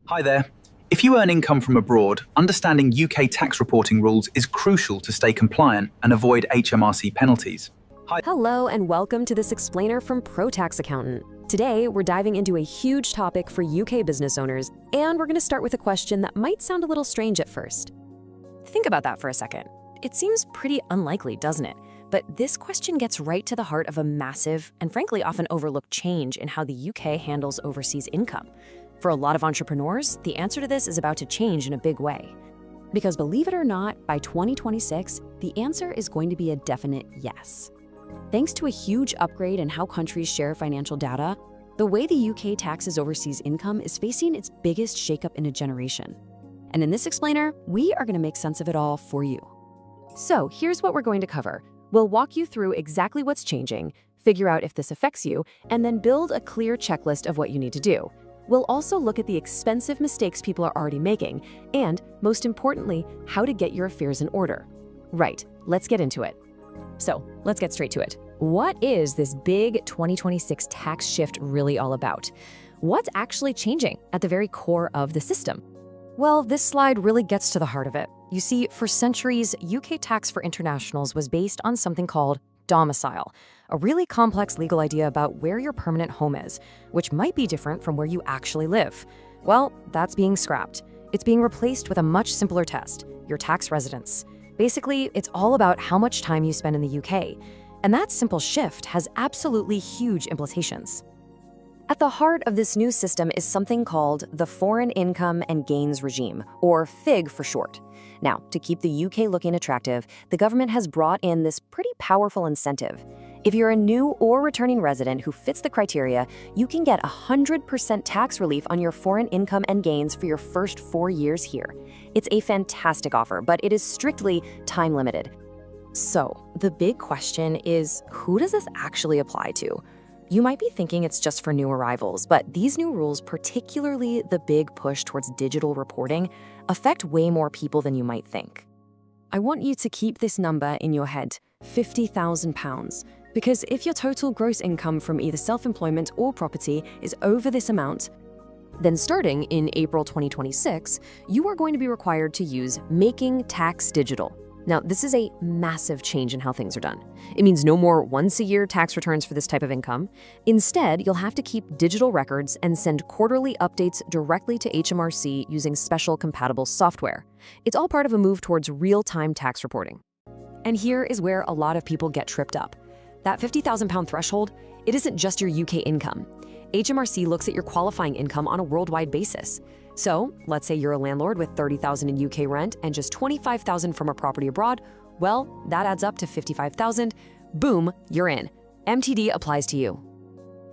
Hi there. If you earn income from abroad, understanding UK tax reporting rules is crucial to stay compliant and avoid HMRC penalties. Hi. Hello and welcome to this explainer from ProTax Accountant. Today, we're diving into a huge topic for UK business owners, and we're going to start with a question that might sound a little strange at first. Think about that for a second. It seems pretty unlikely, doesn't it? But this question gets right to the heart of a massive and frankly often overlooked change in how the UK handles overseas income. For a lot of entrepreneurs, the answer to this is about to change in a big way. Because believe it or not, by 2026, the answer is going to be a definite yes. Thanks to a huge upgrade in how countries share financial data, the way the UK taxes overseas income is facing its biggest shakeup in a generation. And in this explainer, we are going to make sense of it all for you. So here's what we're going to cover. We'll walk you through exactly what's changing, figure out if this affects you, and then build a clear checklist of what you need to do. We'll also look at the expensive mistakes people are already making, and, most importantly, how to get your affairs in order. Right, let's get into it. So, let's get straight to it. What is this big 2026 tax shift really all about? What's actually changing at the very core of the system? Well, this slide really gets to the heart of it. You see, for centuries, UK tax for internationals was based on something called domicile, a really complex legal idea about where your permanent home is, which might be different from where you actually live. Well, that's being scrapped. It's being replaced with a much simpler test, your tax residence. Basically, it's all about how much time you spend in the UK, and that simple shift has absolutely huge implications. At the heart of this new system is something called the Foreign Income and Gains Regime, or FIG for short. Now, to keep the UK looking attractive, the government has brought in this pretty powerful incentive. If you're a new or returning resident who fits the criteria, you can get 100% tax relief on your foreign income and gains for your first 4 years here. It's a fantastic offer, but it is strictly time limited. So, the big question is, who does this actually apply to? You might be thinking it's just for new arrivals, but these new rules, particularly the big push towards digital reporting, affect way more people than you might think. I want you to keep this number in your head, £50,000, because if your total gross income from either self-employment or property is over this amount, then starting in April 2026, you are going to be required to use Making Tax Digital. Now, this is a massive change in how things are done. It means no more once-a-year tax returns for this type of income. Instead, you'll have to keep digital records and send quarterly updates directly to HMRC using special compatible software. It's all part of a move towards real-time tax reporting. And here is where a lot of people get tripped up. That £50,000 threshold, it isn't just your UK income. HMRC looks at your qualifying income on a worldwide basis. So, let's say you're a landlord with $30,000 in UK rent and just $25,000 from a property abroad. Well, that adds up to $55,000. Boom, you're in. MTD applies to you.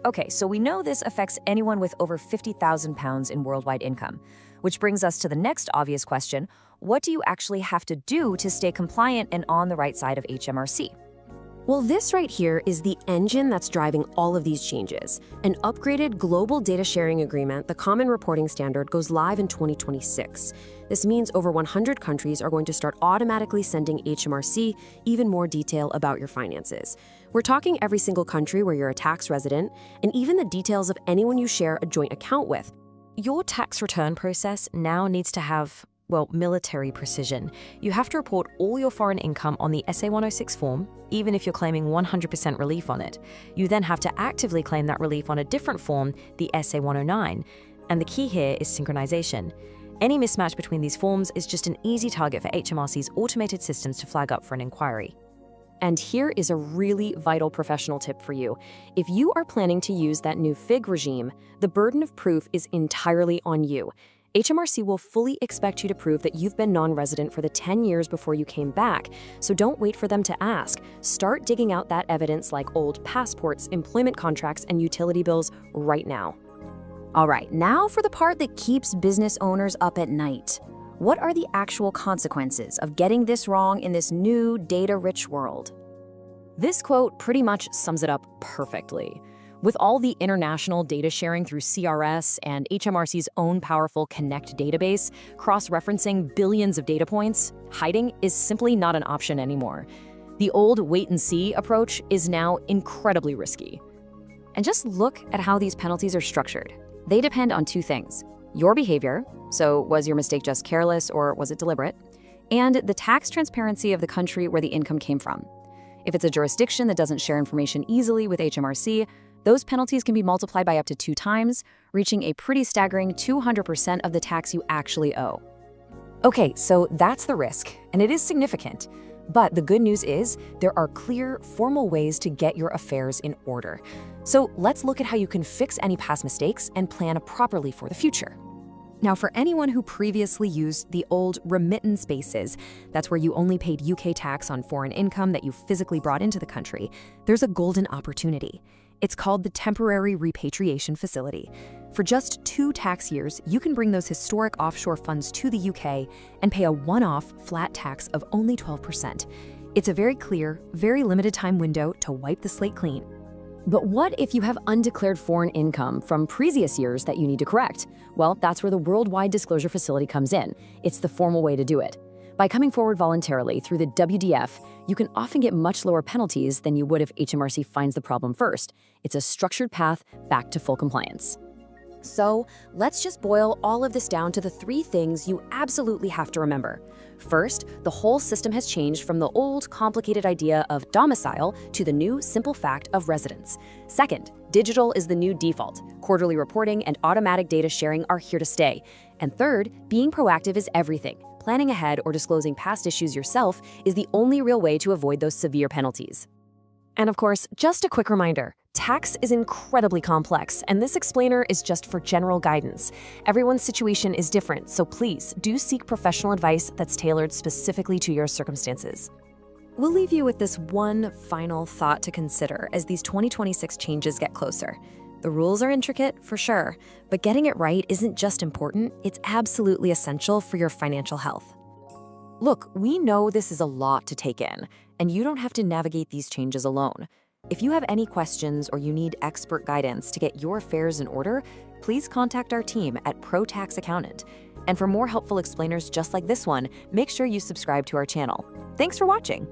Okay, so we know this affects anyone with over £50,000 in worldwide income, which brings us to the next obvious question: what do you actually have to do to stay compliant and on the right side of HMRC? Well, this right here is the engine that's driving all of these changes. An upgraded global data sharing agreement, the Common Reporting Standard, goes live in 2026. This means over 100 countries are going to start automatically sending HMRC even more detail about your finances. We're talking every single country where you're a tax resident, and even the details of anyone you share a joint account with. Your tax return process now needs to have, well, military precision. You have to report all your foreign income on the SA-106 form, even if you're claiming 100% relief on it. You then have to actively claim that relief on a different form, the SA-109. And the key here is synchronization. Any mismatch between these forms is just an easy target for HMRC's automated systems to flag up for an inquiry. And here is a really vital professional tip for you. If you are planning to use that new FIG regime, the burden of proof is entirely on you. HMRC will fully expect you to prove that you've been non-resident for the 10 years before you came back, so don't wait for them to ask. Start digging out that evidence like old passports, employment contracts, and utility bills right now. All right, now for the part that keeps business owners up at night. What are the actual consequences of getting this wrong in this new data-rich world? This quote pretty much sums it up perfectly. With all the international data sharing through CRS and HMRC's own powerful Connect database, cross-referencing billions of data points, hiding is simply not an option anymore. The old wait-and-see approach is now incredibly risky. And just look at how these penalties are structured. They depend on two things: your behavior, so was your mistake just careless or was it deliberate, and the tax transparency of the country where the income came from. If it's a jurisdiction that doesn't share information easily with HMRC, those penalties can be multiplied by up to 2 times, reaching a pretty staggering 200% of the tax you actually owe. Okay, so that's the risk, and it is significant. But the good news is there are clear, formal ways to get your affairs in order. So let's look at how you can fix any past mistakes and plan properly for the future. Now, for anyone who previously used the old remittance basis, that's where you only paid UK tax on foreign income that you physically brought into the country, there's a golden opportunity. It's called the Temporary Repatriation Facility. For just 2 tax years, you can bring those historic offshore funds to the UK and pay a one-off flat tax of only 12%. It's a very clear, very limited time window to wipe the slate clean. But what if you have undeclared foreign income from previous years that you need to correct? Well, that's where the Worldwide Disclosure Facility comes in. It's the formal way to do it. By coming forward voluntarily through the WDF, you can often get much lower penalties than you would if HMRC finds the problem first. It's a structured path back to full compliance. So let's just boil all of this down to the 3 things you absolutely have to remember. First, the whole system has changed from the old, complicated idea of domicile to the new, simple fact of residence. Second, digital is the new default. Quarterly reporting and automatic data sharing are here to stay. And third, being proactive is everything. Planning ahead or disclosing past issues yourself is the only real way to avoid those severe penalties. And of course, just a quick reminder, tax is incredibly complex, and this explainer is just for general guidance. Everyone's situation is different, so please do seek professional advice that's tailored specifically to your circumstances. We'll leave you with this one final thought to consider as these 2026 changes get closer. The rules are intricate, for sure, but getting it right isn't just important, it's absolutely essential for your financial health. Look, we know this is a lot to take in, and you don't have to navigate these changes alone. If you have any questions or you need expert guidance to get your affairs in order, please contact our team at Pro Tax Accountant. And for more helpful explainers just like this one, make sure you subscribe to our channel. Thanks for watching.